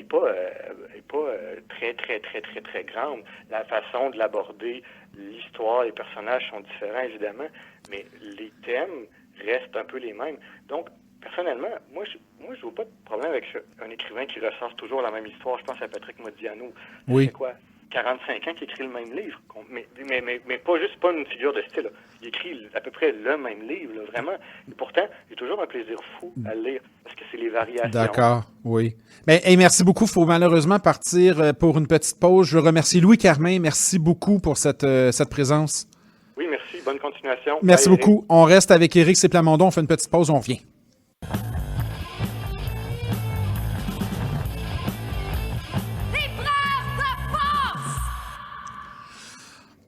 C: très, très, très, très, très grande. La façon de l'aborder, l'histoire, les personnages sont différents, évidemment, mais les thèmes restent un peu les mêmes. Donc, personnellement, moi, je vois pas de problème avec un écrivain qui ressort toujours la même histoire. Je pense à Patrick Modiano.
B: Oui.
C: C'est quoi? 45 ans qu'il écrit le même livre. Mais pas une figure de style. Là. Il écrit à peu près le même livre, là, vraiment. Et pourtant, j'ai toujours un plaisir fou à le lire, parce que c'est les variations.
B: D'accord, oui. Ben, merci beaucoup. Il faut malheureusement partir pour une petite pause. Je remercie Louis Carmin. Merci beaucoup pour cette présence.
C: Oui, merci. Bonne continuation.
B: Merci
C: Bye,
B: beaucoup. On reste avec Éric C. Plamondon. On fait une petite pause. On revient.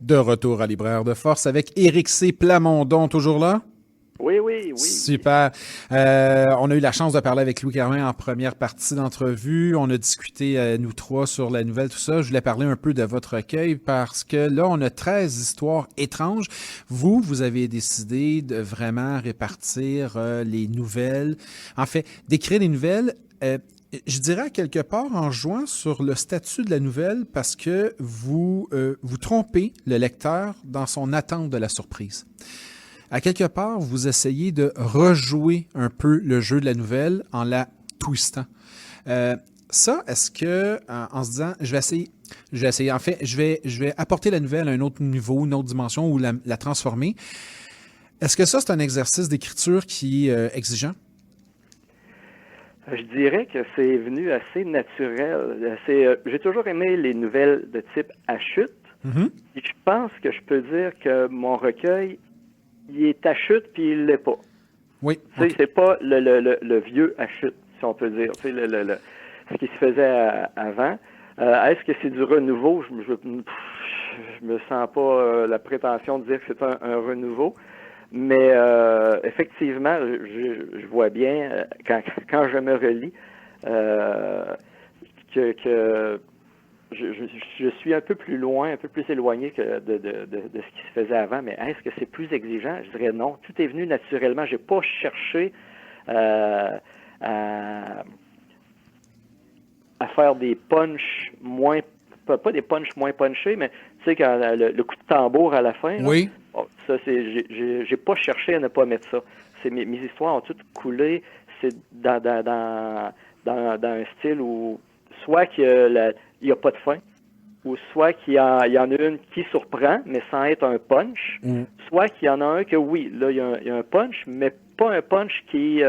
B: De retour à Libraire de Force avec Éric C. Plamondon, toujours là?
A: Oui.
B: Super. On a eu la chance de parler avec Louis Carmin en première partie d'entrevue. On a discuté, nous trois, sur la nouvelle, tout ça. Je voulais parler un peu de votre recueil parce que là, on a 13 histoires étranges. Vous avez décidé de vraiment répartir les nouvelles. En fait, d'écrire des nouvelles... je dirais quelque part en jouant sur le statut de la nouvelle parce que vous trompez le lecteur dans son attente de la surprise. À quelque part, vous essayez de rejouer un peu le jeu de la nouvelle en la twistant. Ça, est-ce que, en se disant, je vais essayer, en fait, je vais apporter la nouvelle à un autre niveau, une autre dimension ou la transformer. Est-ce que ça, c'est un exercice d'écriture qui est exigeant?
A: Je dirais que c'est venu assez naturel. J'ai toujours aimé les nouvelles de type à chute.
B: Mm-hmm.
A: Et je pense que je peux dire que mon recueil, il est à chute puis il l'est pas.
B: Oui.
A: Okay. C'est pas le vieux à chute, si on peut dire. Ce qui se faisait avant. Est-ce que c'est du renouveau? Je me sens pas la prétention de dire que c'est un renouveau. Mais effectivement, je vois bien, quand je me relis, que je suis un peu plus loin, un peu plus éloigné que de ce qui se faisait avant, mais est-ce que c'est plus exigeant? Je dirais non. Tout est venu naturellement. J'ai pas cherché à faire des punchs moins, pas des punchs moins punchés, mais tu sais, quand le coup de tambour à la fin, là,
B: Oui.
A: ça, j'ai pas cherché à ne pas mettre ça. Mes histoires ont toutes coulé. C'est dans un style où soit qu'il n'y a pas de fin, ou soit qu'il y en a une qui surprend, mais sans être un punch, soit qu'il y en a un que oui, là, il y a un punch, mais pas un punch qui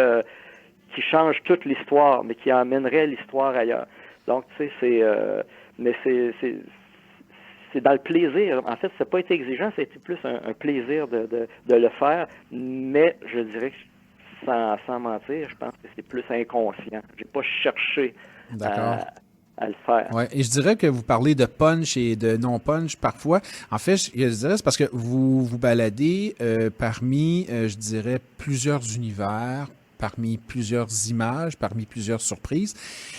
A: change toute l'histoire, mais qui emmènerait l'histoire ailleurs. Donc, tu sais, mais c'est dans le plaisir. En fait, ça n'a pas été exigeant, ça a été plus un plaisir de le faire, mais je dirais que sans mentir, je pense que c'est plus inconscient. J'ai pas cherché à le faire.
B: Ouais. Et je dirais que vous parlez de punch et de non-punch parfois. En fait, je dirais c'est parce que vous vous baladez parmi, je dirais, plusieurs univers, parmi plusieurs images, parmi plusieurs surprises.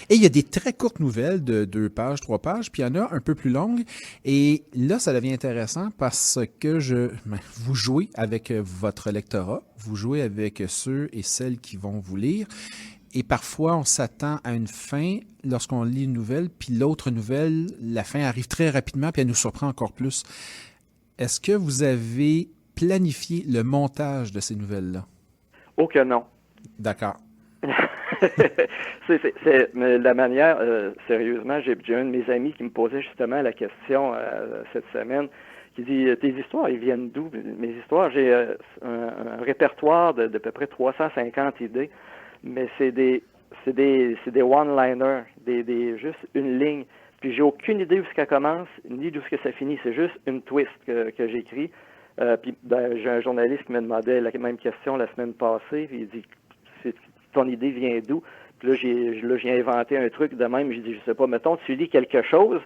B: Et il y a des très courtes nouvelles de 2 pages, 3 pages, puis il y en a un peu plus longues. Et là, ça devient intéressant parce que vous jouez avec votre lectorat, vous jouez avec ceux et celles qui vont vous lire. Et parfois, on s'attend à une fin lorsqu'on lit une nouvelle, puis l'autre nouvelle, la fin arrive très rapidement, puis elle nous surprend encore plus. Est-ce que vous avez planifié le montage de ces nouvelles-là?
A: Oh que non.
B: D'accord.
A: Mais la manière, sérieusement, j'ai un de mes amis qui me posait justement la question cette semaine, qui dit « Tes histoires, ils viennent d'où? » Mes histoires, j'ai un répertoire de à peu près 350 idées. Mais c'est des one-liners, juste une ligne. Puis j'ai aucune idée où ça commence, ni d'où ça finit. C'est juste une twist que j'écris. Puis j'ai un journaliste qui me demandait la même question la semaine passée. Puis il dit ton idée vient d'où? Puis là, j'ai inventé un truc de même. J'ai dit, je sais pas, mettons, tu lis quelque chose,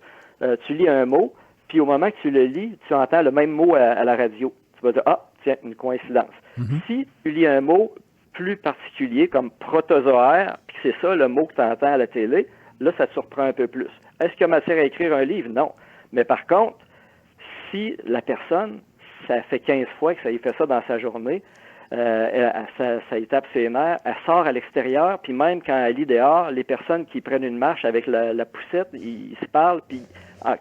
A: tu lis un mot, puis au moment que tu le lis, tu entends le même mot à la radio. Tu vas dire, ah, tiens, une coïncidence.
B: Mm-hmm.
A: Si tu lis un mot plus particulier comme protozoaire, puis c'est ça le mot que tu entends à la télé, là, ça te surprend un peu plus. Est-ce qu'il y a matière à écrire un livre? Non. Mais par contre, si la personne, ça fait 15 fois que ça y fait ça dans sa journée, ça y tape ses nerfs, elle sort à l'extérieur, puis même quand elle lit dehors, les personnes qui prennent une marche avec la poussette, ils se parlent, puis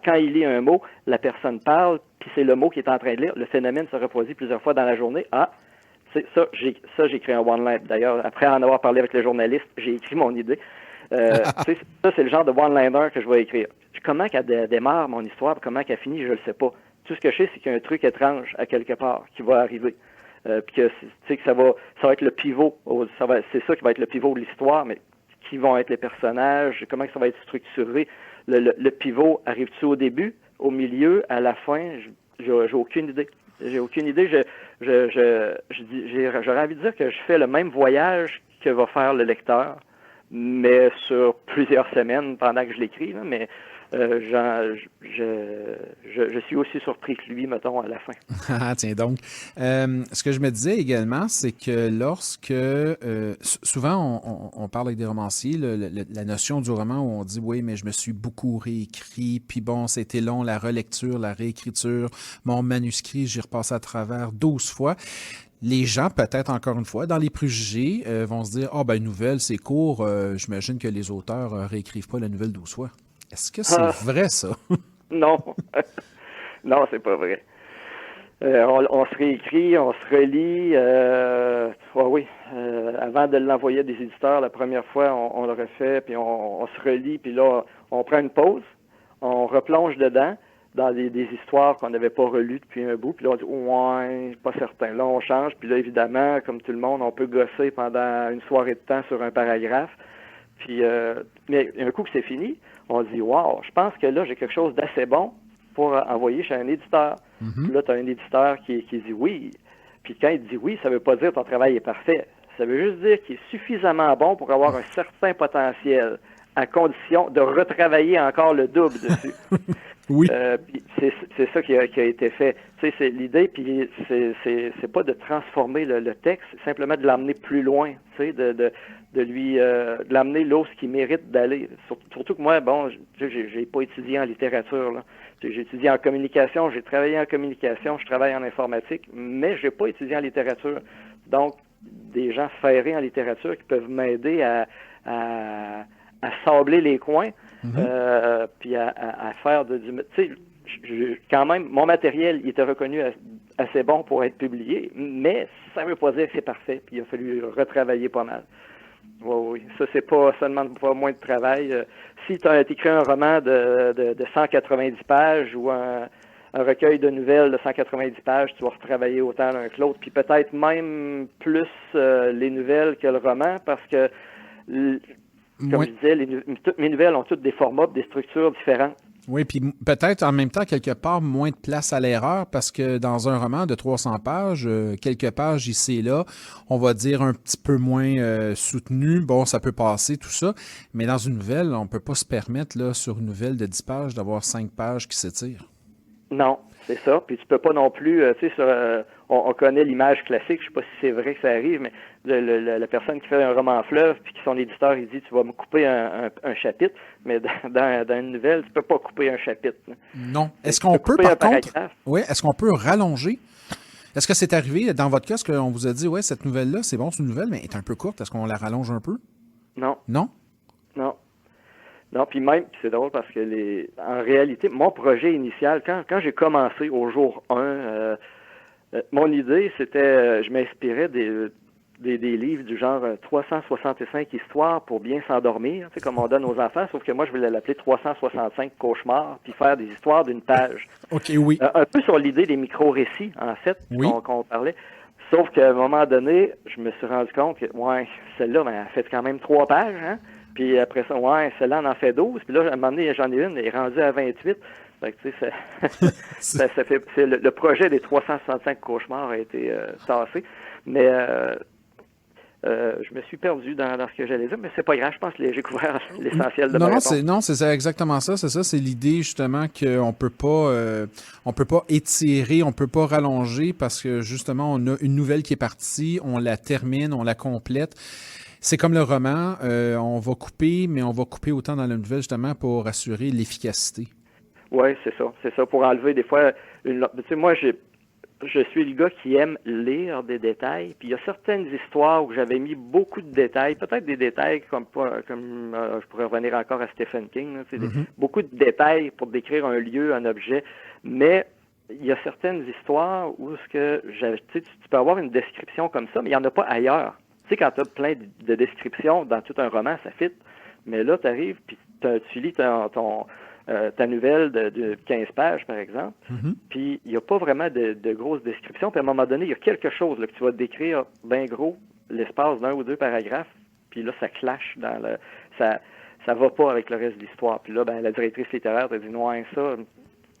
A: quand il lit un mot, la personne parle, puis c'est le mot qu'il est en train de lire. Le phénomène se reproduit plusieurs fois dans la journée. Ah, j'ai écrit un one-liner. D'ailleurs, après en avoir parlé avec le journaliste, j'ai écrit mon idée. Ça, c'est le genre de one-liner que je vais écrire. Comment qu'elle démarre mon histoire, comment qu'elle finit, je ne le sais pas. Tout ce que je sais, c'est qu'il y a un truc étrange à quelque part qui va arriver. Puis que ça va être le pivot. C'est ça qui va être le pivot de l'histoire, mais qui vont être les personnages, comment ça va être structuré. Le pivot arrive-tu au début, au milieu, à la fin? J'ai aucune idée. J'ai aucune idée. J'aurais envie de dire que je fais le même voyage que va faire le lecteur, mais sur plusieurs semaines pendant que je l'écris. Là, mais je suis aussi surpris que lui, mettons, à la fin.
B: Ah, tiens donc. Ce que je me disais également, c'est que lorsque... souvent, on parle avec des romanciers, la notion du roman où on dit « Oui, mais je me suis beaucoup réécrit, puis bon, c'était long, la relecture, la réécriture, mon manuscrit, j'ai repassé à travers 12 fois. » Les gens, peut-être encore une fois, dans les préjugés, vont se dire « Ah, ben, une nouvelle, c'est court, j'imagine que les auteurs réécrivent pas la nouvelle 12 fois. » Est-ce que c'est vrai, ça?
A: Non. Non, c'est pas vrai. On se réécrit, on se relit. Oui. Avant de l'envoyer à des éditeurs, la première fois, on le refait, puis on se relit, puis là, on prend une pause, on replonge dedans dans des histoires qu'on n'avait pas relues depuis un bout, puis là, on dit « Ouais, pas certain. » Là, on change, puis là, évidemment, comme tout le monde, on peut gosser pendant une soirée de temps sur un paragraphe. Puis, mais un coup que c'est fini, on dit « Wow, je pense que là, j'ai quelque chose d'assez bon pour envoyer chez un éditeur. » Puis là, tu as un éditeur qui dit « Oui. » Puis quand il dit « Oui », ça veut pas dire que ton travail est parfait. Ça veut juste dire qu'il est suffisamment bon pour avoir un certain potentiel, à condition de retravailler encore le double dessus.
B: Oui.
A: Puis c'est ça qui a été fait. Tu sais, c'est l'idée, puis c'est pas de transformer le texte, c'est simplement de l'amener plus loin, tu sais, de l'amener là où ce qui mérite d'aller. Surtout que moi, bon, j'ai pas étudié en littérature, là. J'ai étudié en communication, j'ai travaillé en communication, je travaille en informatique, mais j'ai pas étudié en littérature. Donc, des gens ferrés en littérature qui peuvent m'aider à sabler les coins, puis à faire du... Tu sais, quand même, mon matériel, il était reconnu assez bon pour être publié, mais ça ne veut pas dire que c'est parfait, puis il a fallu retravailler pas mal. Oui, ça demande pas moins de travail. Si tu as écrit un roman de 190 pages ou un recueil de nouvelles de 190 pages, tu vas retravailler autant l'un que l'autre, puis peut-être même plus les nouvelles que le roman, parce que, comme je disais, toutes mes nouvelles ont toutes des formats, des structures différentes.
B: Oui, puis peut-être en même temps, quelque part, moins de place à l'erreur parce que dans un roman de 300 pages, quelques pages ici et là, on va dire un petit peu moins soutenu. Bon, ça peut passer, tout ça. Mais dans une nouvelle, on peut pas se permettre, là, sur une nouvelle de 10 pages, d'avoir 5 pages qui s'étirent.
A: Non, c'est ça. Puis tu peux pas non plus, tu sais, on connaît l'image classique, je sais pas si c'est vrai que ça arrive, mais la personne qui fait un roman fleuve, puis qui son éditeur, il dit, tu vas me couper un chapitre, mais dans une nouvelle, tu peux pas couper un chapitre. Là.
B: Non. Est-ce qu'on peut, par contre, oui, est-ce qu'on peut rallonger? Est-ce que c'est arrivé dans votre cas, est-ce qu'on vous a dit, ouais, cette nouvelle-là, c'est bon, c'est une nouvelle, mais elle est un peu courte, est-ce qu'on la rallonge un peu?
A: Non.
B: Non?
A: Non. Non, puis même, c'est drôle parce que en réalité, mon projet initial, quand j'ai commencé au jour 1, mon idée, c'était, je m'inspirais des livres du genre 365 histoires pour bien s'endormir, tu sais, comme on donne aux enfants, sauf que moi, je voulais l'appeler 365 cauchemars, puis faire des histoires d'une page.
B: OK, oui.
A: Un peu sur l'idée des micro-récits, en fait,
B: oui.
A: qu'on parlait. Sauf qu'à un moment donné, je me suis rendu compte que, ouais, celle-là, ben, elle fait quand même 3 pages, hein? Puis après ça, ouais, celle-là, on en fait 12. Puis là, à un moment donné, j'en ai une, elle est rendue à 28. Fait que, tu sais, le projet des 365 cauchemars a été tassé. Mais je me suis perdu dans ce que j'allais dire, mais c'est pas grave, je pense que j'ai couvert l'essentiel de ma réponse.
B: Non, c'est exactement ça, c'est ça, c'est l'idée justement qu'on peut pas étirer, on peut pas rallonger parce que justement, on a une nouvelle qui est partie, on la termine, on la complète. C'est comme le roman, on va couper, mais on va couper autant dans la nouvelle justement pour assurer l'efficacité.
A: Oui, c'est ça, pour enlever des fois, tu sais, moi, je suis le gars qui aime lire des détails, puis il y a certaines histoires où j'avais mis beaucoup de détails, peut-être des détails comme je pourrais revenir encore à Stephen King, là, beaucoup de détails pour décrire un lieu, un objet, mais il y a certaines histoires où tu peux avoir une description comme ça, mais il n'y en a pas ailleurs. Tu sais, quand tu as plein de descriptions dans tout un roman, ça fit. Mais là, tu arrives, puis tu lis ta nouvelle de 15 pages, par exemple, puis il n'y a pas vraiment de grosses descriptions. Puis à un moment donné, il y a quelque chose là, que tu vas décrire bien gros, l'espace d'un ou deux paragraphes, puis là, ça clash dans ça va pas avec le reste de l'histoire. Puis là, ben, la directrice littéraire t'a dit, non, ça...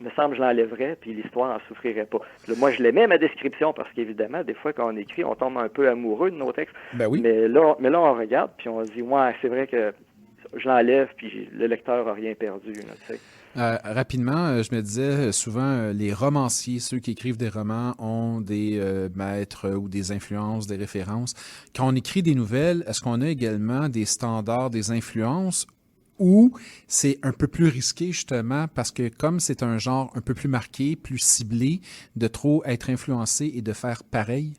A: Il me semble que je l'enlèverais, puis l'histoire n'en souffrirait pas. Là, moi, je l'aimais ma description, parce qu'évidemment, des fois, quand on écrit, on tombe un peu amoureux de nos textes.
B: Ben oui.
A: Mais là, on regarde, puis on se dit, ouais, c'est vrai que je l'enlève, puis le lecteur n'a rien perdu. Là, tu sais.
B: Rapidement, je me disais souvent, les romanciers, ceux qui écrivent des romans, ont des maîtres ou des influences, des références. Quand on écrit des nouvelles, est-ce qu'on a également des standards, des influences? Ou c'est un peu plus risqué justement parce que comme c'est un genre un peu plus marqué, plus ciblé, de trop être influencé et de faire pareil?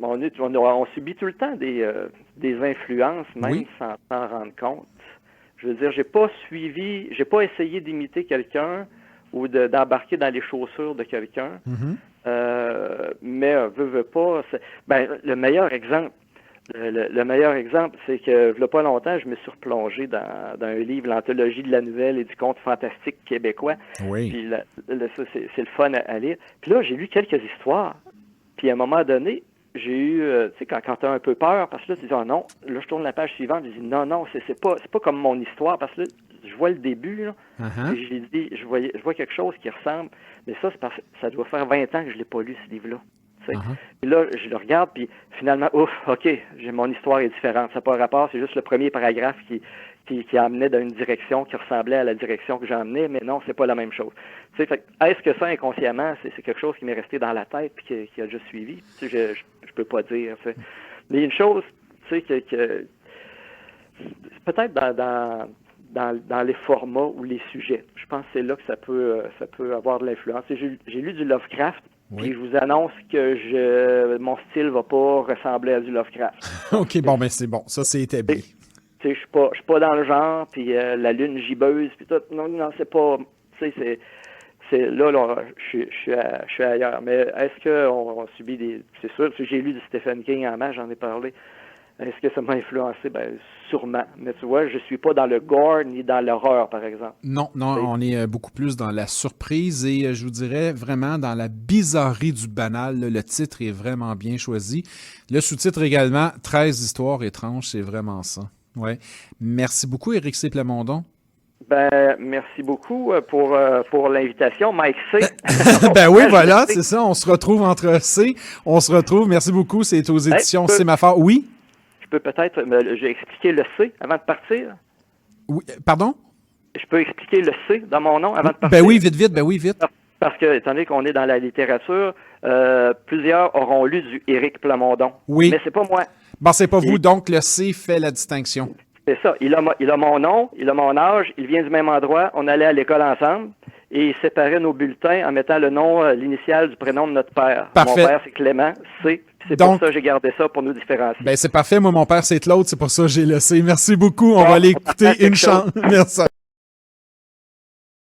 A: On subit tout le temps des influences, même sans s'en rendre compte. Je veux dire, j'ai pas essayé d'imiter quelqu'un ou d'embarquer dans les chaussures de quelqu'un, mais veux pas. Le meilleur exemple. Le meilleur exemple, c'est que, il n'y a pas longtemps, je me suis replongé dans un livre, l'anthologie de la nouvelle et du conte fantastique québécois.
B: Oui.
A: Puis c'est le fun à lire. Puis là, j'ai lu quelques histoires. Puis à un moment donné, j'ai eu, tu sais, quand tu as un peu peur, parce que là, tu dis, oh non, là, je tourne la page suivante, je dis, non, c'est pas comme mon histoire, parce que là, je vois le début, là, et je vois quelque chose qui ressemble, mais ça, c'est parce que ça doit faire 20 ans que je l'ai pas lu, ce livre-là. tu sais.
B: Uh-huh.
A: Puis là, je le regarde, puis finalement, ouf, OK, mon histoire est différente. Ça n'a pas rapport, c'est juste le premier paragraphe qui amenait dans une direction qui ressemblait à la direction que j'emmenais, mais non, c'est pas la même chose. Tu sais, est-ce que ça, inconsciemment, c'est quelque chose qui m'est resté dans la tête puis qui a juste suivi? Tu sais, je peux pas dire, tu sais. Mais une chose, tu sais, que peut-être dans les formats ou les sujets. Je pense que c'est là que ça peut avoir de l'influence. J'ai lu du Lovecraft, puis je vous annonce que mon style va pas ressembler à du Lovecraft.
B: OK, bon, ben c'est bon. Ça, c'est établi.
A: Je suis pas dans le genre, puis la lune gibbeuse, puis tout. Non, c'est pas. Tu sais, c'est là, je suis ailleurs. Mais est-ce qu'on subit des. C'est sûr, j'ai lu du Stephen King en masse, j'en ai parlé. Est-ce que ça m'a influencé? Ben, sûrement. Mais tu vois, je suis pas dans le gore ni dans l'horreur, par exemple.
B: Non, on est beaucoup plus dans la surprise et je vous dirais vraiment dans la bizarrerie du banal. Le titre est vraiment bien choisi. Le sous-titre également, 13 histoires étranges, c'est vraiment ça. Ouais. Merci beaucoup, Éric C. Plamondon.
A: Ben, merci beaucoup pour l'invitation, Mike C.
B: Ben oui, voilà, c'est ça. On se retrouve entre C. On se retrouve. Merci beaucoup. C'est aux éditions Sémaphore. Oui?
A: Je peux peut-être j'ai expliqué le C avant de partir.
B: Oui, pardon?
A: Je peux expliquer le C dans mon nom avant de partir.
B: Ben oui, vite.
A: Parce que, étant donné qu'on est dans la littérature, plusieurs auront lu du Éric Plamondon.
B: Oui.
A: Mais c'est pas moi.
B: Bon, c'est pas vous, donc le C fait la distinction.
A: C'est ça. Il a mon nom, il a mon âge, il vient du même endroit, on allait à l'école ensemble, et il séparait nos bulletins en mettant le nom, l'initiale du prénom de notre père.
B: Parfait.
A: Mon père, c'est Clément, C. C'est donc, pour ça que j'ai gardé ça, pour nous différencier.
B: Ben c'est parfait. Moi, mon père, c'est Claude, c'est pour ça que j'ai le C. Merci beaucoup. On va aller écouter une chance. Merci.